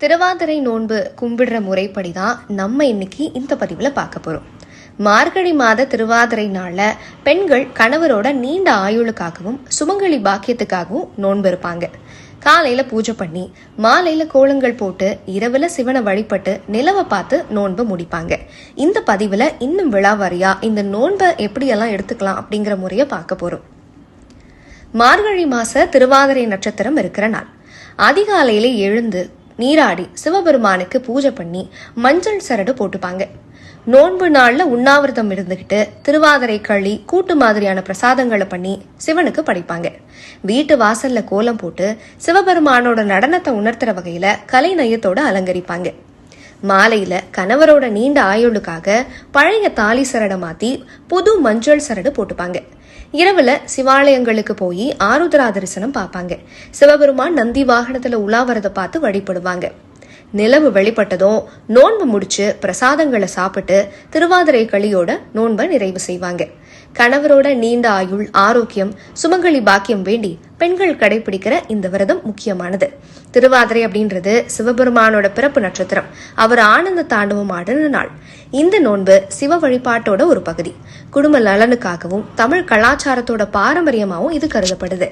திருவாதிரை நோன்பு கும்பிடுற முறைப்படி தான் நம்ம இன்னைக்கு இந்த பதிவுல பார்க்க போறோம். மார்கழி மாத திருவாதிரை நாள்ல பெண்கள் கணவரோட நீண்ட ஆயுளுக்காகவும் சுமங்கலி பாக்கியத்துக்காகவும் நோன்பு இருப்பாங்க. காலையில பூஜை பண்ணி மாலையில கோலங்கள் போட்டு இரவுல சிவனை வழிபட்டு நிலவை பார்த்து நோன்பு முடிப்பாங்க. இந்த பதிவுல இன்னும் விழாவாரியா இந்த நோன்பை எப்படியெல்லாம் எடுத்துக்கலாம் அப்படிங்கிற முறைய பார்க்க போறோம். மார்கழி மாச திருவாதிரை நட்சத்திரம் இருக்கிற நாள் அதிகாலையில எழுந்து நீராடி சிவபெருமானுக்கு பூஜை பண்ணி மஞ்சள் சரடு போட்டுப்பாங்க. நோன்பு நாள்ல உண்ணாவிரதம் இருந்துகிட்டு திருவாதிரை களி கூட்டு மாதிரியான பிரசாதங்களை பண்ணி சிவனுக்கு படைப்பாங்க. வீட்டு வாசல்ல கோலம் போட்டு சிவபெருமானோட நடனத்தை உணர்த்துற வகையில கலை நயத்தோட அலங்கரிப்பாங்க. மாலையில கணவரோட நீண்ட ஆயுளுக்காக பழைய தாலி சரடை மாத்தி புது மஞ்சள் சரடு போட்டுப்பாங்க. இரவுல சிவாலயங்களுக்கு போய் ஆருத்ரா தரிசனம் பார்ப்பாங்க. சிவபெருமான் நந்தி வாகனத்துல உலாவரதை பார்த்து வழிபடுவாங்க. நிலவு வெளிப்பட்டதும் நோன்பு முடிச்சு பிரசாதங்களை சாப்பிட்டு திருவாதிரை களியோட நோன்பை நிறைவு செய்வாங்க. கணவரோட நீண்ட ஆயுள், ஆரோக்கியம், சுமங்கலி பாக்கியம் வேண்டி பெண்கள் கடைபிடிக்கிற இந்த விரதம் முக்கியமானது. திருவாதிரை அப்படின்றது சிவபெருமானோட பிறப்பு நட்சத்திரம். அவர் ஆனந்த தாண்டவம் ஆடின நாள். இந்த நோன்பு சிவ வழிபாட்டோட ஒரு பகுதி. குடும்ப நலனுக்காகவும் தமிழ் கலாச்சாரத்தோட பாரம்பரியமாகவும் இது கருதப்படுது.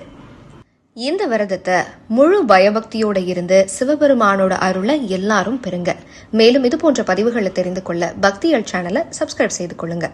இந்த விரதத்தை முழு பயபக்தியோட இருந்து சிவபெருமானோட அருளை எல்லாரும் பெறுங்க. மேலும் இது போன்ற பதிவுகளை தெரிந்து கொள்ள பக்தியல் சேனலை சப்ஸ்கிரைப் செய்து கொள்ளுங்க.